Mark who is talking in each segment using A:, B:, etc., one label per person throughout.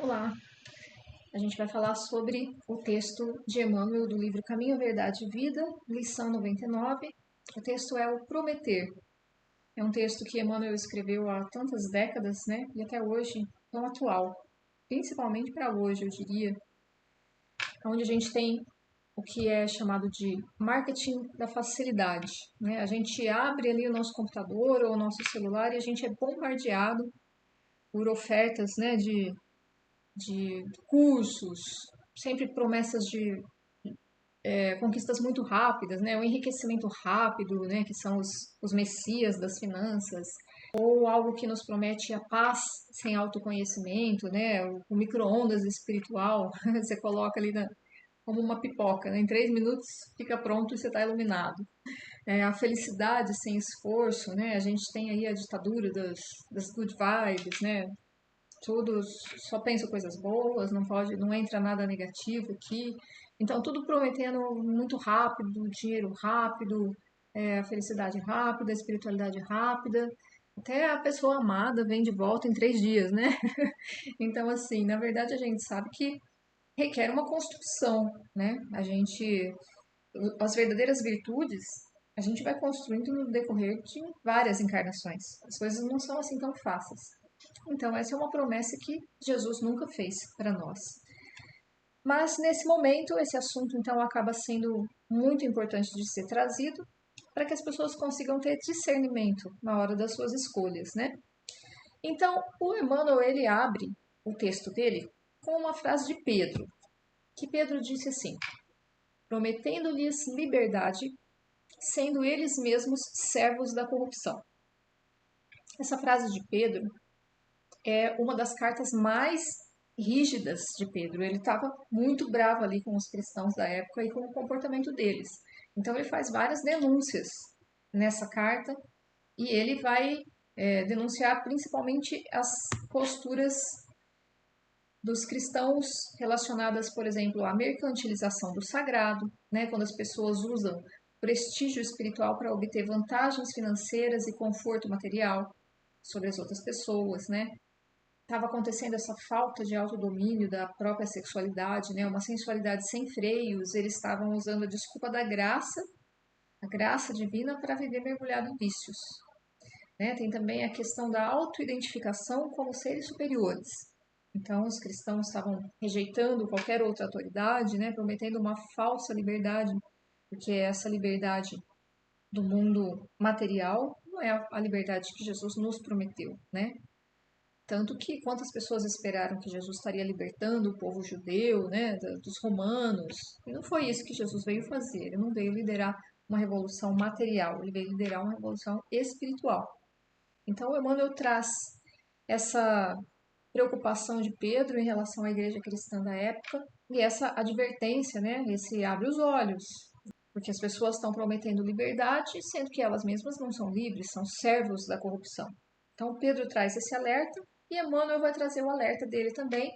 A: Olá, a gente vai falar sobre o texto de Emmanuel do livro Caminho, Verdade e Vida, lição 99. O texto é o Prometer. É um texto que Emmanuel escreveu há tantas décadas, né? E até hoje tão atual, principalmente para hoje, eu diria, onde a gente tem o que é chamado de marketing da facilidade, né? A gente abre ali o nosso computador ou o nosso celular e a gente é bombardeado por ofertas, né, de cursos, sempre promessas de conquistas muito rápidas, né? O enriquecimento rápido, né? Que são os messias das finanças, ou algo que nos promete a paz sem autoconhecimento, né? O micro-ondas espiritual, você coloca ali como uma pipoca, né? Em 3 minutos fica pronto e você está iluminado. A felicidade sem esforço, né? A gente tem aí a ditadura das good vibes, né? Tudo só pensa coisas boas, não pode, não entra nada negativo aqui. Então tudo prometendo muito rápido, dinheiro rápido, a felicidade rápida, a espiritualidade rápida. Até a pessoa amada vem de volta em 3 dias, né? Então, assim, na verdade a gente sabe que requer uma construção, né? As verdadeiras virtudes, a gente vai construindo no decorrer de várias encarnações. As coisas não são assim tão fáceis. Então, essa é uma promessa que Jesus nunca fez para nós. Mas, nesse momento, esse assunto, então, acaba sendo muito importante de ser trazido para que as pessoas consigam ter discernimento na hora das suas escolhas, né? Então, o Emmanuel, ele abre o texto dele com uma frase de Pedro, que Pedro disse assim: prometendo-lhes liberdade, sendo eles mesmos servos da corrupção. Essa frase de Pedro é uma das cartas mais rígidas de Pedro. Ele estava muito bravo ali com os cristãos da época e com o comportamento deles. Então ele faz várias denúncias nessa carta e ele vai denunciar principalmente as posturas dos cristãos relacionadas, por exemplo, à mercantilização do sagrado, né, quando as pessoas usam prestígio espiritual para obter vantagens financeiras e conforto material sobre as outras pessoas, né? Estava acontecendo essa falta de autodomínio da própria sexualidade, né? Uma sensualidade sem freios. Eles estavam usando a desculpa da graça, a graça divina, para viver mergulhado em vícios. Né? Tem também a questão da autoidentificação como seres superiores. Então, os cristãos estavam rejeitando qualquer outra autoridade, né? Prometendo uma falsa liberdade, porque essa liberdade do mundo material não é a liberdade que Jesus nos prometeu, né? Tanto que quantas pessoas esperaram que Jesus estaria libertando o povo judeu, né, dos romanos. E não foi isso que Jesus veio fazer. Ele não veio liderar uma revolução material, ele veio liderar uma revolução espiritual. Então, o Emmanuel traz essa preocupação de Pedro em relação à igreja cristã da época e essa advertência, né, esse abre os olhos, porque as pessoas estão prometendo liberdade, sendo que elas mesmas não são livres, são servos da corrupção. Então, Pedro traz esse alerta e Emmanuel vai trazer o alerta dele também.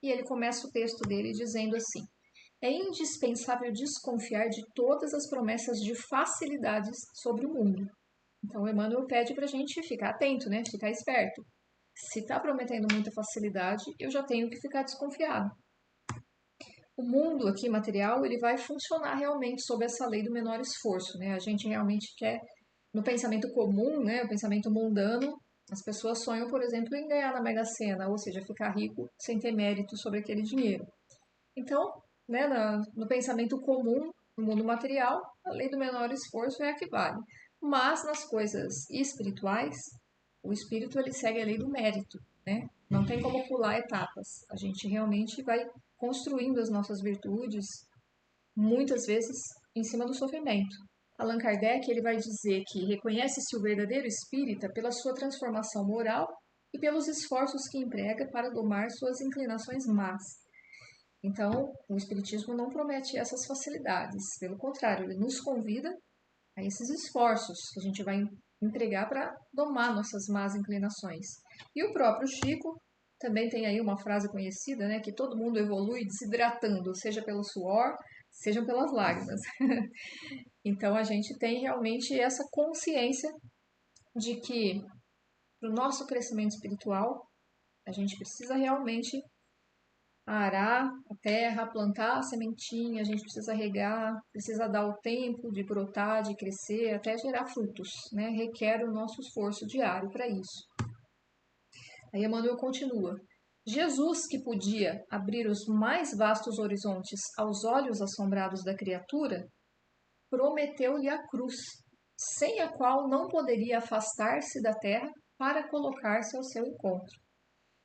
A: E ele começa o texto dele dizendo assim: é indispensável desconfiar de todas as promessas de facilidades sobre o mundo. Então, Emmanuel pede para a gente ficar atento, né? Ficar esperto. Se está prometendo muita facilidade, eu já tenho que ficar desconfiado. O mundo aqui material ele vai funcionar realmente sob essa lei do menor esforço, né? A gente realmente quer no pensamento comum, né, o pensamento mundano, as pessoas sonham, por exemplo, em ganhar na Mega Sena, ou seja, ficar rico sem ter mérito sobre aquele dinheiro. Então, né, no pensamento comum, no mundo material, a lei do menor esforço é a que vale. Mas nas coisas espirituais, o espírito ele segue a lei do mérito, né? Não tem como pular etapas. A gente realmente vai construindo as nossas virtudes, muitas vezes em cima do sofrimento. Allan Kardec ele vai dizer que reconhece-se o verdadeiro espírita pela sua transformação moral e pelos esforços que emprega para domar suas inclinações más. Então, o espiritismo não promete essas facilidades, pelo contrário, ele nos convida a esses esforços que a gente vai empregar para domar nossas más inclinações. E o próprio Chico também tem aí uma frase conhecida, né, que todo mundo evolui desidratando, seja pelo suor, seja pelas lágrimas. Então a gente tem realmente essa consciência de que para o nosso crescimento espiritual a gente precisa realmente a arar a terra, plantar a sementinha, a gente precisa regar, precisa dar o tempo de brotar, de crescer, até gerar frutos, né? Requer o nosso esforço diário para isso. Aí Emmanuel continua. Jesus, que podia abrir os mais vastos horizontes aos olhos assombrados da criatura, prometeu-lhe a cruz, sem a qual não poderia afastar-se da terra para colocar-se ao seu encontro.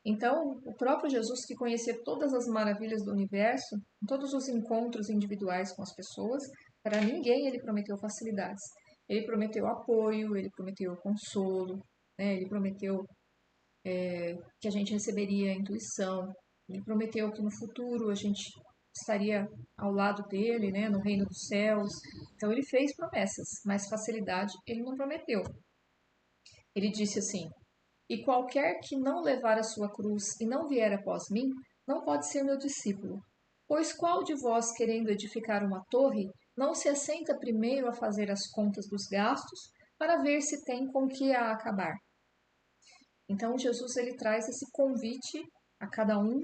A: Então, o próprio Jesus, que conhecia todas as maravilhas do universo, em todos os encontros individuais com as pessoas, para ninguém ele prometeu facilidades. Ele prometeu apoio, ele prometeu consolo, né? Ele prometeu que a gente receberia a intuição, ele prometeu que no futuro a gente estaria ao lado dele, né, no reino dos céus. Então ele fez promessas, mas facilidade ele não prometeu. Ele disse assim: e qualquer que não levar a sua cruz e não vier após mim, não pode ser meu discípulo. Pois qual de vós, querendo edificar uma torre, não se assenta primeiro a fazer as contas dos gastos, para ver se tem com que a acabar? Então Jesus ele traz esse convite a cada um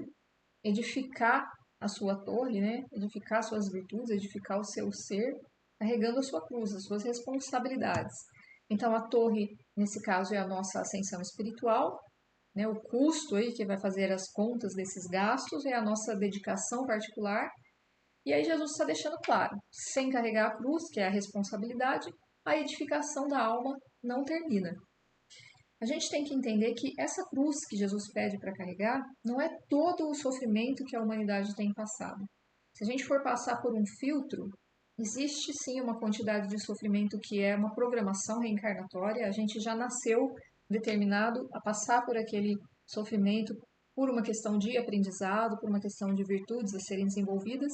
A: edificar a sua torre, né? Edificar suas virtudes, edificar o seu ser, carregando a sua cruz, as suas responsabilidades. Então a torre, nesse caso, é a nossa ascensão espiritual, né? O custo aí que vai fazer as contas desses gastos é a nossa dedicação particular. E aí Jesus está deixando claro, sem carregar a cruz, que é a responsabilidade, a edificação da alma não termina. A gente tem que entender que essa cruz que Jesus pede para carregar não é todo o sofrimento que a humanidade tem passado. Se a gente for passar por um filtro, existe sim uma quantidade de sofrimento que é uma programação reencarnatória. A gente já nasceu determinado a passar por aquele sofrimento por uma questão de aprendizado, por uma questão de virtudes a serem desenvolvidas,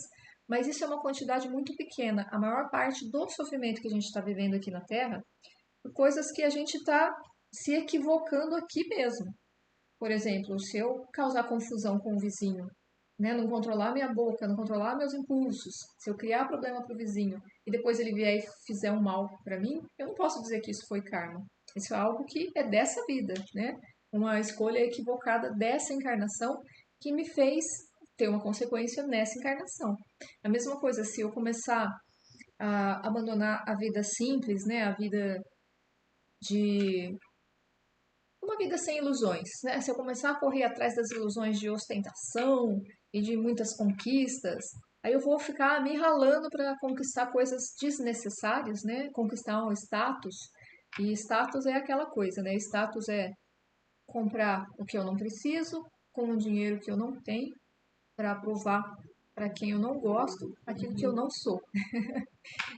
A: mas isso é uma quantidade muito pequena. A maior parte do sofrimento que a gente está vivendo aqui na Terra coisas que a gente está se equivocando aqui mesmo. Por exemplo, se eu causar confusão com o vizinho, né, não controlar minha boca, não controlar meus impulsos, se eu criar problema para o vizinho e depois ele vier e fizer um mal para mim, eu não posso dizer que isso foi karma. Isso é algo que é dessa vida, né? Uma escolha equivocada dessa encarnação que me fez ter uma consequência nessa encarnação. A mesma coisa, se eu começar a abandonar a vida simples, né, a vida de uma vida sem ilusões, né? Se eu começar a correr atrás das ilusões de ostentação e de muitas conquistas, aí eu vou ficar me ralando para conquistar coisas desnecessárias, né? Conquistar um status. E status é aquela coisa, né? Status é comprar o que eu não preciso com o dinheiro que eu não tenho para provar para quem eu não gosto aquilo que eu não sou.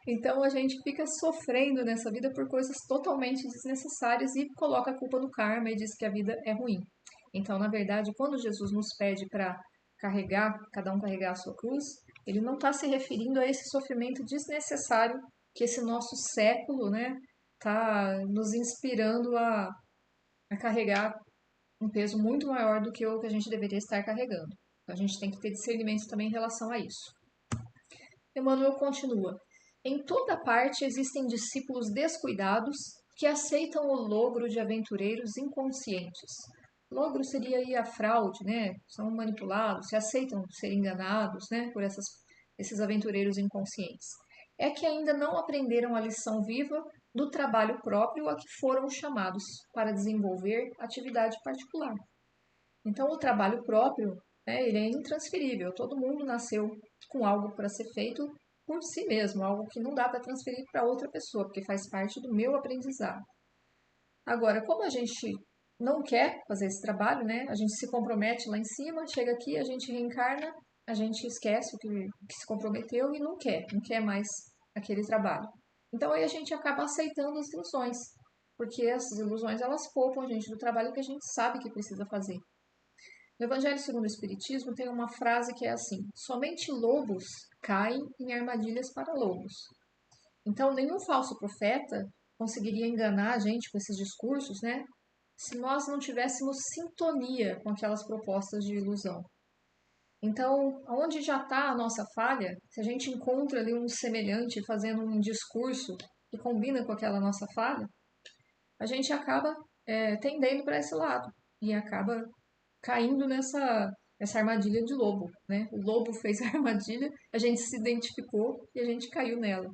A: Então a gente fica sofrendo nessa vida por coisas totalmente desnecessárias e coloca a culpa no karma e diz que a vida é ruim. Então, na verdade, quando Jesus nos pede para carregar, cada um carregar a sua cruz, ele não está se referindo a esse sofrimento desnecessário que esse nosso século, né, está nos inspirando a carregar um peso muito maior do que o que a gente deveria estar carregando. Então, a gente tem que ter discernimento também em relação a isso. Emmanuel continua: em toda parte existem discípulos descuidados que aceitam o logro de aventureiros inconscientes. Logro seria aí a fraude, né? São manipulados, se aceitam ser enganados, né? Por esses aventureiros inconscientes. É que ainda não aprenderam a lição viva do trabalho próprio a que foram chamados para desenvolver atividade particular. Então, o trabalho próprio, né, ele é intransferível. Todo mundo nasceu com algo para ser feito por si mesmo, algo que não dá para transferir para outra pessoa, porque faz parte do meu aprendizado. Agora, como a gente não quer fazer esse trabalho, né? A gente se compromete lá em cima, chega aqui, a gente reencarna, a gente esquece o que se comprometeu e não quer mais aquele trabalho. Então aí a gente acaba aceitando as ilusões, porque essas ilusões elas poupam a gente do trabalho que a gente sabe que precisa fazer. No Evangelho segundo o Espiritismo tem uma frase que é assim: somente lobos caem em armadilhas para lobos. Então, nenhum falso profeta conseguiria enganar a gente com esses discursos, né? Se nós não tivéssemos sintonia com aquelas propostas de ilusão. Então, onde já está a nossa falha, se a gente encontra ali um semelhante fazendo um discurso que combina com aquela nossa falha, a gente acaba tendendo para esse lado e acaba caindo essa armadilha de lobo, né? O lobo fez a armadilha, a gente se identificou e a gente caiu nela.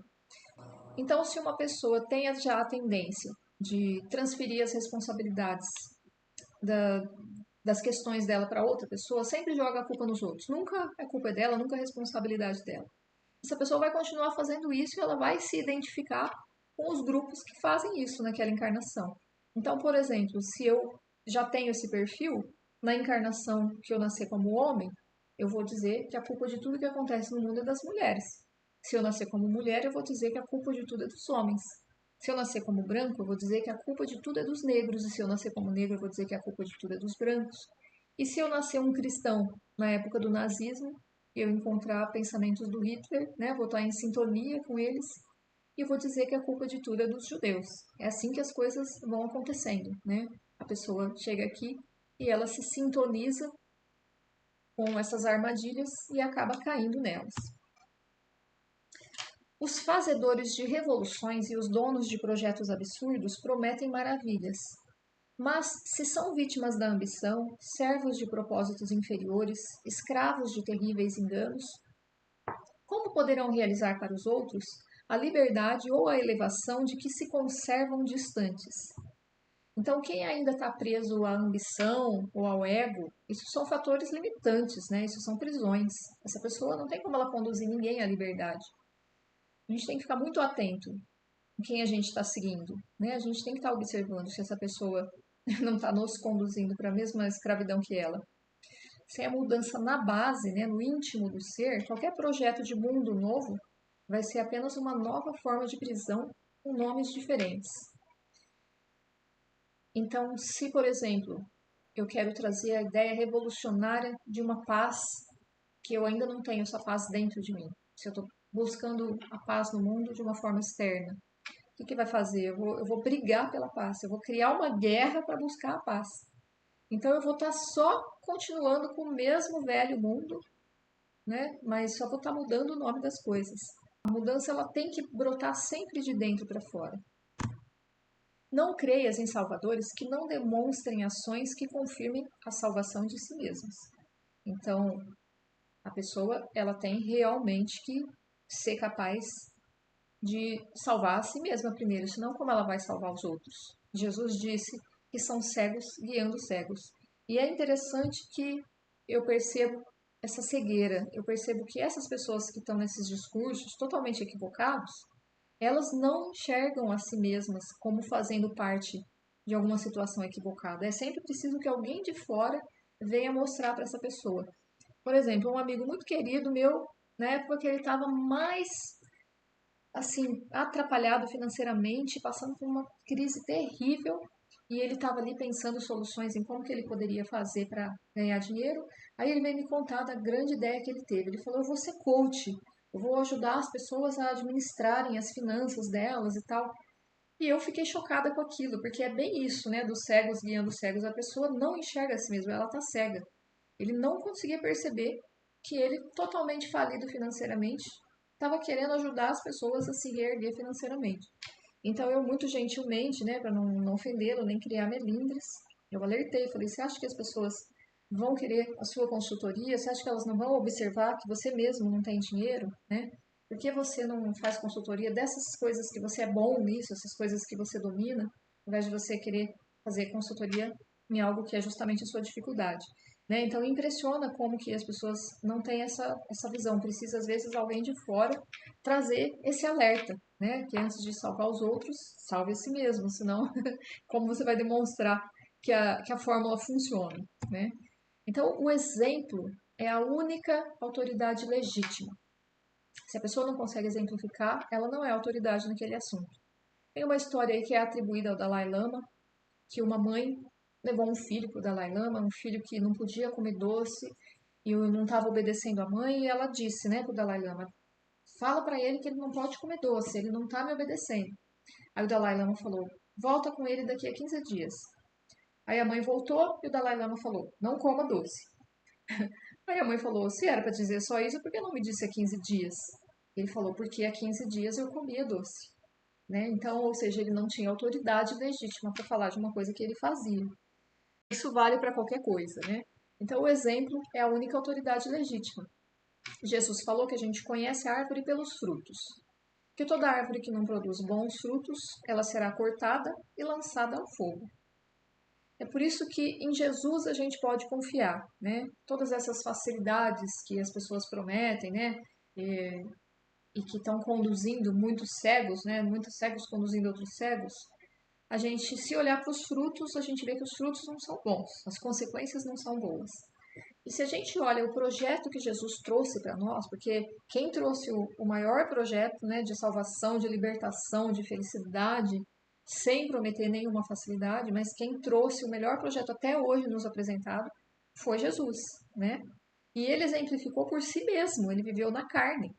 A: Então, se uma pessoa tem já a tendência de transferir as responsabilidades da, das questões dela para outra pessoa, sempre joga a culpa nos outros. Nunca é culpa dela, nunca é responsabilidade dela. Essa pessoa vai continuar fazendo isso e ela vai se identificar com os grupos que fazem isso naquela encarnação. Então, por exemplo, se eu já tenho esse perfil, na encarnação que eu nascer como homem, eu vou dizer que a culpa de tudo que acontece no mundo é das mulheres. Se eu nascer como mulher, eu vou dizer que a culpa de tudo é dos homens. Se eu nascer como branco, eu vou dizer que a culpa de tudo é dos negros. E se eu nascer como negro, eu vou dizer que a culpa de tudo é dos brancos. E se eu nascer um cristão na época do nazismo, eu encontrar pensamentos do Hitler, né, vou estar em sintonia com eles, e eu vou dizer que a culpa de tudo é dos judeus. É assim que as coisas vão acontecendo, né? A pessoa chega aqui e ela se sintoniza com essas armadilhas e acaba caindo nelas. Os fazedores de revoluções e os donos de projetos absurdos prometem maravilhas. Mas, se são vítimas da ambição, servos de propósitos inferiores, escravos de terríveis enganos, como poderão realizar para os outros a liberdade ou a elevação de que se conservam distantes? Então, quem ainda está preso à ambição ou ao ego, isso são fatores limitantes, né? Isso são prisões. Essa pessoa não tem como ela conduzir ninguém à liberdade. A gente tem que ficar muito atento em quem a gente está seguindo, né? A gente tem que estar observando se essa pessoa não está nos conduzindo para a mesma escravidão que ela. Sem a mudança na base, né, no íntimo do ser, qualquer projeto de mundo novo vai ser apenas uma nova forma de prisão com nomes diferentes. Então, se, por exemplo, eu quero trazer a ideia revolucionária de uma paz que eu ainda não tenho essa paz dentro de mim, se eu estou buscando a paz no mundo de uma forma externa, o que vai fazer? Eu vou brigar pela paz, eu vou criar uma guerra para buscar a paz. Então eu vou estar só continuando com o mesmo velho mundo, né? Mas só vou estar mudando o nome das coisas. A mudança ela tem que brotar sempre de dentro para fora. Não creias em salvadores que não demonstrem ações que confirmem a salvação de si mesmos. Então, a pessoa ela tem realmente que ser capaz de salvar a si mesma primeiro, senão como ela vai salvar os outros? Jesus disse que são cegos guiando cegos. E é interessante que eu percebo essa cegueira, eu percebo que essas pessoas que estão nesses discursos totalmente equivocados, elas não enxergam a si mesmas como fazendo parte de alguma situação equivocada. É sempre preciso que alguém de fora venha mostrar para essa pessoa. Por exemplo, um amigo muito querido meu, na época que ele estava mais assim, atrapalhado financeiramente, passando por uma crise terrível, e ele estava ali pensando soluções em como que ele poderia fazer para ganhar dinheiro. Aí ele veio me contar da grande ideia que ele teve. Ele falou: "Eu vou ser coach, eu vou ajudar as pessoas a administrarem as finanças delas e tal". E eu fiquei chocada com aquilo, porque é bem isso, né, dos cegos guiando os cegos. A pessoa não enxerga a si mesma, ela está cega. Ele não conseguia perceber que ele, totalmente falido financeiramente, estava querendo ajudar as pessoas a se reerguer financeiramente. Então eu, muito gentilmente, né, para não ofendê-lo, nem criar melindres, eu alertei, falei: "Você acha que as pessoas vão querer a sua consultoria? Você acha que elas não vão observar que você mesmo não tem dinheiro, né? Por que você não faz consultoria dessas coisas que você é bom nisso, essas coisas que você domina, ao invés de você querer fazer consultoria em algo que é justamente a sua dificuldade?" Né? Então impressiona como que as pessoas não têm essa visão. Precisa, às vezes, alguém de fora trazer esse alerta, né? Que antes de salvar os outros, salve a si mesmo. Senão, como você vai demonstrar que a fórmula funciona, né? Então, o exemplo é a única autoridade legítima. Se a pessoa não consegue exemplificar, ela não é autoridade naquele assunto. Tem uma história aí que é atribuída ao Dalai Lama, que uma mãe levou um filho para o Dalai Lama, um filho que não podia comer doce e não estava obedecendo a mãe, e ela disse, né, para o Dalai Lama: "Fala para ele que ele não pode comer doce, ele não está me obedecendo." Aí o Dalai Lama falou: "Volta com ele daqui a 15 dias." Aí a mãe voltou e o Dalai Lama falou: "Não coma doce." Aí a mãe falou: "Se era para dizer só isso, por que não me disse há 15 dias?" Ele falou: "Porque há 15 dias eu comia doce." Né? Então, ou seja, ele não tinha autoridade legítima para falar de uma coisa que ele fazia. Isso vale para qualquer coisa, né? Então, o exemplo é a única autoridade legítima. Jesus falou que a gente conhece a árvore pelos frutos, que toda árvore que não produz bons frutos, ela será cortada e lançada ao fogo. É por isso que em Jesus a gente pode confiar, né? Todas essas facilidades que as pessoas prometem, né? E que estão conduzindo muitos cegos, né? Muitos cegos conduzindo outros cegos. A gente, se olhar para os frutos, a gente vê que os frutos não são bons, as consequências não são boas. E se a gente olha o projeto que Jesus trouxe para nós, porque quem trouxe o maior projeto, né, de salvação, de libertação, de felicidade, sem prometer nenhuma facilidade, mas quem trouxe o melhor projeto até hoje nos apresentado foi Jesus, né? E ele exemplificou por si mesmo, ele viveu na carne.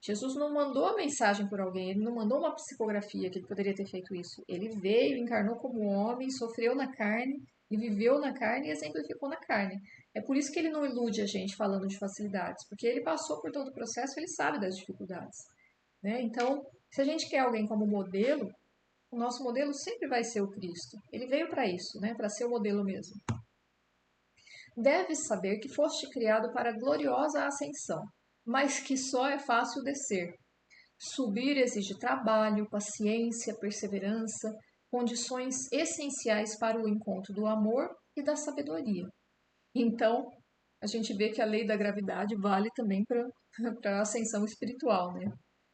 A: Jesus não mandou a mensagem por alguém, ele não mandou uma psicografia que ele poderia ter feito isso. Ele veio, encarnou como homem, sofreu na carne, e viveu na carne e exemplificou na carne. É por isso que ele não ilude a gente falando de facilidades, porque ele passou por todo o processo, ele sabe das dificuldades, né? Então, se a gente quer alguém como modelo, o nosso modelo sempre vai ser o Cristo. Ele veio para isso, né? Para ser o modelo mesmo. Deves saber que foste criado para a gloriosa ascensão, mas que só é fácil descer. Subir exige trabalho, paciência, perseverança, condições essenciais para o encontro do amor e da sabedoria. Então, a gente vê que a lei da gravidade vale também para a ascensão espiritual, né?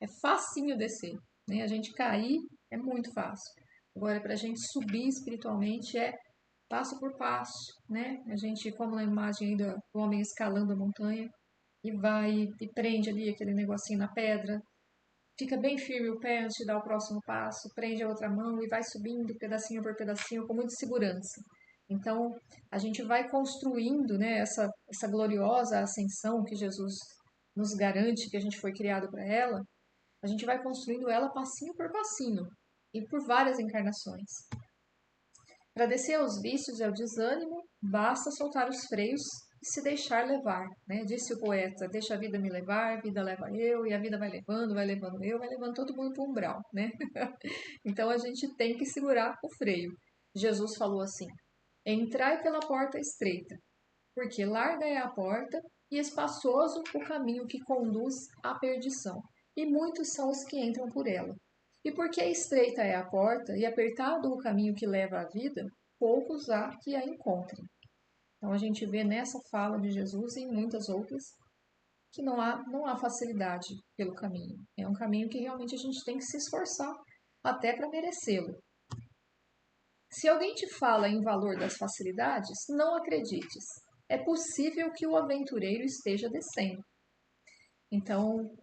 A: É facinho descer, né? A gente cair é muito fácil. Agora, para a gente subir espiritualmente é passo por passo, né? A gente, como na imagem aí do homem escalando a montanha, e vai e prende ali aquele negocinho na pedra, fica bem firme o pé antes de dar o próximo passo, prende a outra mão e vai subindo pedacinho por pedacinho com muita segurança. Então, a gente vai construindo, né, essa gloriosa ascensão que Jesus nos garante que a gente foi criado para ela, a gente vai construindo ela passinho por passinho e por várias encarnações. Para descer aos vícios e ao desânimo, basta soltar os freios e se deixar levar, né? Disse o poeta, deixa a vida me levar, vida leva eu, e a vida vai levando eu, vai levando todo mundo para o umbral, né? Então a gente tem que segurar o freio. Jesus falou assim, entrai pela porta estreita, porque larga é a porta e espaçoso o caminho que conduz à perdição, e muitos são os que entram por ela. E porque estreita é a porta e apertado o caminho que leva à vida, poucos há que a encontrem. Então a gente vê nessa fala de Jesus e em muitas outras que não há facilidade pelo caminho. É um caminho que realmente a gente tem que se esforçar até para merecê-lo. Se alguém te fala em valor das facilidades, não acredites. É possível que o aventureiro esteja descendo. Então,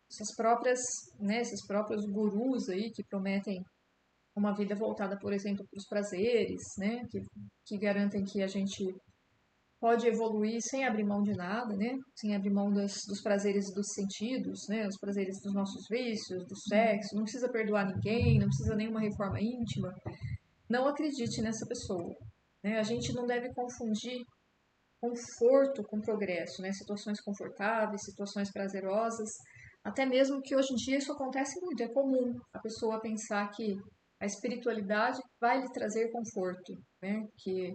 A: essas próprias, né, esses próprios gurus aí que prometem uma vida voltada, por exemplo, para os prazeres, né, que garantem que a gente pode evoluir sem abrir mão de nada, né, sem abrir mão dos prazeres dos sentidos, né, os prazeres dos nossos vícios, do sexo, não precisa perdoar ninguém, não precisa nenhuma reforma íntima. Não acredite nessa pessoa. Né? A gente não deve confundir conforto com progresso, né? Situações confortáveis, situações prazerosas, até mesmo que hoje em dia isso acontece muito, é comum a pessoa pensar que a espiritualidade vai lhe trazer conforto, né? Que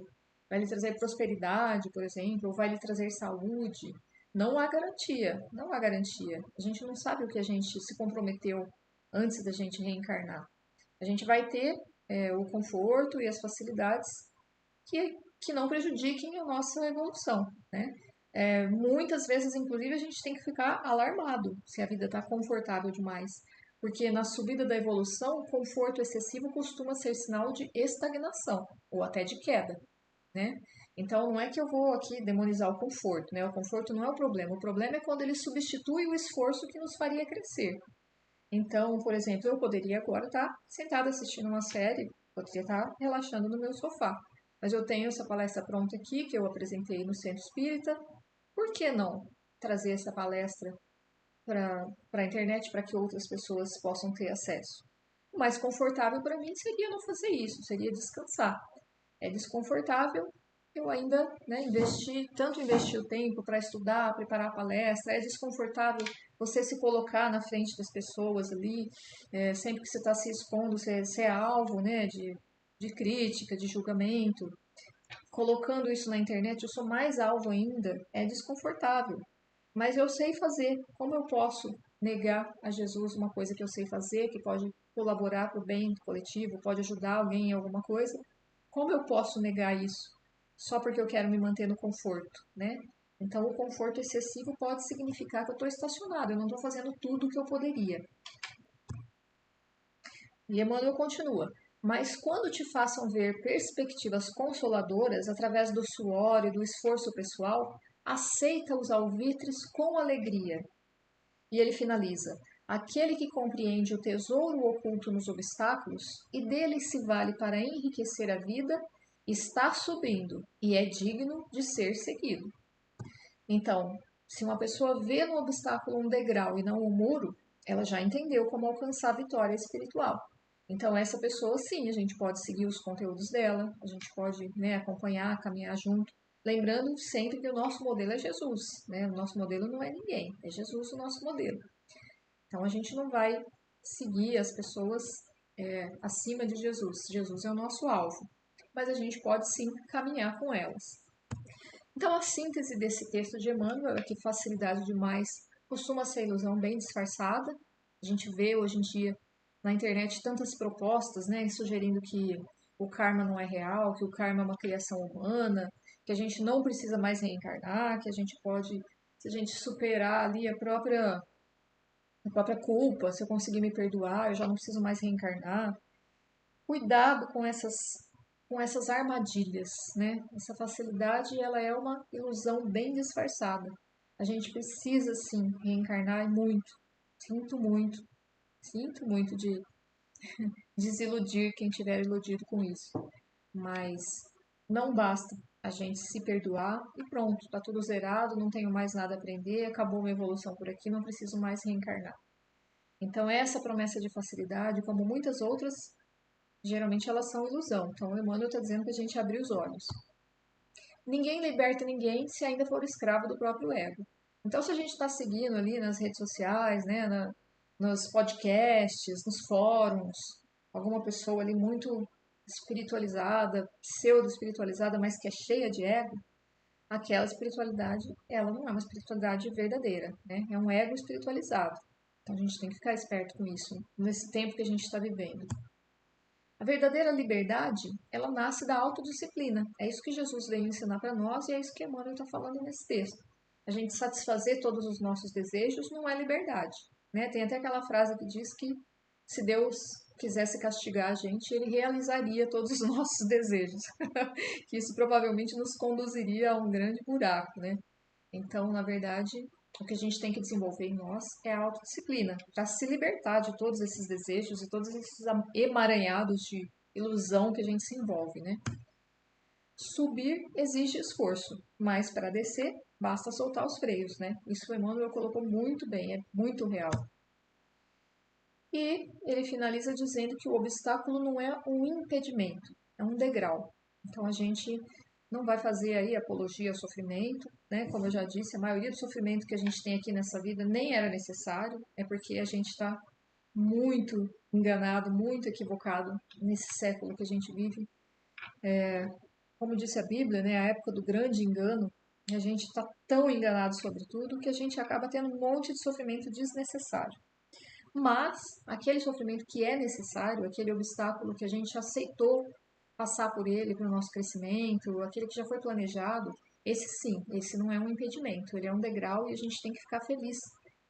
A: vai lhe trazer prosperidade, por exemplo, ou vai lhe trazer saúde. Não há garantia, não há garantia. A gente não sabe o que a gente se comprometeu antes da gente reencarnar. A gente vai ter o conforto e as facilidades que não prejudiquem a nossa evolução, né? Muitas vezes, inclusive, a gente tem que ficar alarmado se a vida está confortável demais, porque na subida da evolução, o conforto excessivo costuma ser sinal de estagnação ou até de queda, né? Então, não é que eu vou aqui demonizar o conforto, né? O conforto não é o problema é quando ele substitui o esforço que nos faria crescer. Então, por exemplo, eu poderia agora estar sentada assistindo uma série, poderia estar relaxando no meu sofá. Mas eu tenho essa palestra pronta aqui, que eu apresentei no Centro Espírita. Por que não trazer essa palestra para a internet para que outras pessoas possam ter acesso? O mais confortável para mim seria não fazer isso, seria descansar. É desconfortável eu ainda investir o tempo para estudar, preparar a palestra, é desconfortável você se colocar na frente das pessoas ali, sempre que você está se expondo, você é alvo, né, de crítica, de julgamento. colocando isso na internet, eu sou mais alvo ainda, é desconfortável. Mas eu sei fazer. Como eu posso negar a Jesus uma coisa que eu sei fazer, que pode colaborar para o bem coletivo, pode ajudar alguém em alguma coisa? Como eu posso negar isso só porque eu quero me manter no conforto, né? Então, o conforto excessivo pode significar que eu estou estacionado, eu não estou fazendo tudo o que eu poderia. E Emmanuel continua. Mas quando te façam ver perspectivas consoladoras através do suor e do esforço pessoal, aceita os alvitres com alegria. E ele finaliza: aquele que compreende o tesouro oculto nos obstáculos e dele se vale para enriquecer a vida, está subindo e é digno de ser seguido. Então, se uma pessoa vê no obstáculo um degrau e não um muro, ela já entendeu como alcançar a vitória espiritual. Então, essa pessoa, sim, a gente pode seguir os conteúdos dela, a gente pode, né, acompanhar, caminhar junto. Lembrando sempre que o nosso modelo é Jesus, né? O nosso modelo não é ninguém, é Jesus o nosso modelo. Então, a gente não vai seguir as pessoas acima de Jesus. Jesus é o nosso alvo, mas a gente pode sim caminhar com elas. Então, a síntese desse texto de Emmanuel é que facilidade demais costuma ser ilusão bem disfarçada. A gente vê hoje em dia na internet tantas propostas, né, sugerindo que o karma não é real, que o karma é uma criação humana, que a gente não precisa mais reencarnar, que a gente pode, se a gente superar ali a própria culpa, se eu conseguir me perdoar, eu já não preciso mais reencarnar. Cuidado com essas armadilhas, né? Essa facilidade, ela é uma ilusão bem disfarçada. A gente precisa, sim, reencarnar e muito. Sinto muito de desiludir quem tiver iludido com isso. Mas não basta a gente se perdoar e pronto, tá tudo zerado, não tenho mais nada a aprender, acabou minha evolução por aqui, não preciso mais reencarnar. Então, essa promessa de facilidade, como muitas outras, geralmente elas são ilusão. Então, o Emmanuel está dizendo que a gente abrir os olhos. Ninguém liberta ninguém se ainda for escravo do próprio ego. Então, se a gente está seguindo ali nas redes sociais, né, nos podcasts, nos fóruns, alguma pessoa ali muito espiritualizada, pseudo-espiritualizada, mas que é cheia de ego, aquela espiritualidade, ela não é uma espiritualidade verdadeira, né? É um ego espiritualizado. Então, a gente tem que ficar esperto com isso, nesse tempo que a gente está vivendo. A verdadeira liberdade, ela nasce da autodisciplina. É isso que Jesus veio ensinar para nós e é isso que Emmanuel está falando nesse texto. A gente satisfazer todos os nossos desejos não é liberdade. Né? Tem até aquela frase que diz que se Deus quisesse castigar a gente, ele realizaria todos os nossos desejos. Que isso provavelmente nos conduziria a um grande buraco, né? Então, na verdade, o que a gente tem que desenvolver em nós é a autodisciplina, para se libertar de todos esses desejos e todos esses emaranhados de ilusão que a gente se envolve, né? Subir exige esforço, mas para descer basta soltar os freios, né? Isso o Emmanuel colocou muito bem, é muito real. E ele finaliza dizendo que o obstáculo não é um impedimento, é um degrau. Então a gente não vai fazer aí apologia ao sofrimento, né? Como eu já disse, a maioria do sofrimento que a gente tem aqui nessa vida nem era necessário, é porque a gente está muito enganado, muito equivocado nesse século que a gente vive. Como disse a Bíblia, né? A época do grande engano, a gente está tão enganado sobre tudo que a gente acaba tendo um monte de sofrimento desnecessário. Mas aquele sofrimento que é necessário, aquele obstáculo que a gente aceitou passar por ele para o nosso crescimento, aquele que já foi planejado, esse sim, esse não é um impedimento, ele é um degrau e a gente tem que ficar feliz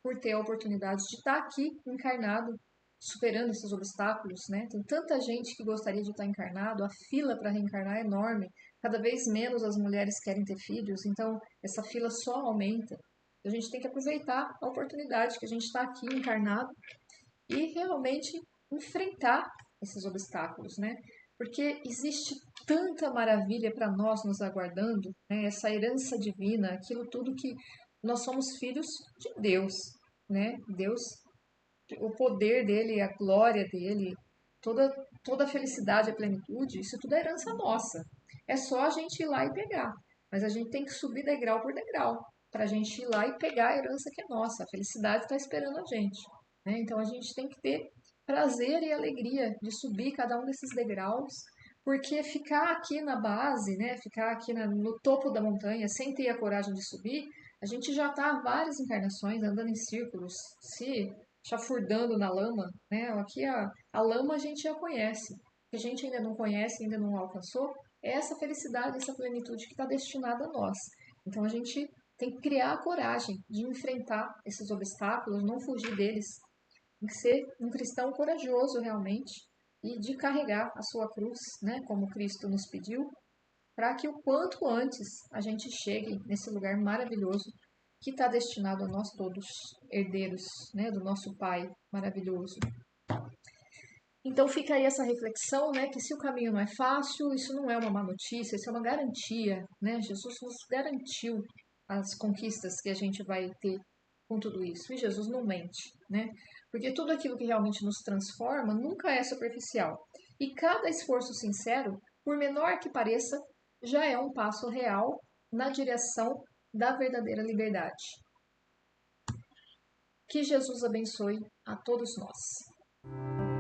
A: por ter a oportunidade de estar aqui encarnado, superando esses obstáculos, né? Tem tanta gente que gostaria de estar encarnado, a fila para reencarnar é enorme, cada vez menos as mulheres querem ter filhos, então essa fila só aumenta. A gente tem que aproveitar a oportunidade que a gente está aqui encarnado e realmente enfrentar esses obstáculos, né? Porque existe tanta maravilha para nós nos aguardando, né? Essa herança divina, aquilo tudo que nós somos filhos de Deus, né? Deus, o poder dele, a glória dele, toda toda a felicidade, a plenitude, isso tudo é herança nossa. É só a gente ir lá e pegar. Mas a gente tem que subir degrau por degrau para a gente ir lá e pegar a herança que é nossa. A felicidade está esperando a gente, né? Então a gente tem que ter prazer e alegria de subir cada um desses degraus Porque ficar aqui na base, né, ficar aqui no topo da montanha, sem ter a coragem de subir, a gente já está há várias encarnações andando em círculos, se chafurdando na lama, né? Aqui a lama a gente já conhece. O que a gente ainda não conhece, ainda não alcançou, é essa felicidade, essa plenitude que está destinada a nós. Então a gente tem que criar a coragem de enfrentar esses obstáculos, não fugir deles. Tem que ser um cristão corajoso realmente e de carregar a sua cruz, né, como Cristo nos pediu, para que o quanto antes a gente chegue nesse lugar maravilhoso que está destinado a nós todos, herdeiros, né, do nosso Pai maravilhoso. Então fica aí essa reflexão, né, que se o caminho não é fácil, isso não é uma má notícia, isso é uma garantia, né? Jesus nos garantiu as conquistas que a gente vai ter com tudo isso. E Jesus não mente, né? Porque tudo aquilo que realmente nos transforma nunca é superficial. E cada esforço sincero, por menor que pareça, já é um passo real na direção da verdadeira liberdade. Que Jesus abençoe a todos nós.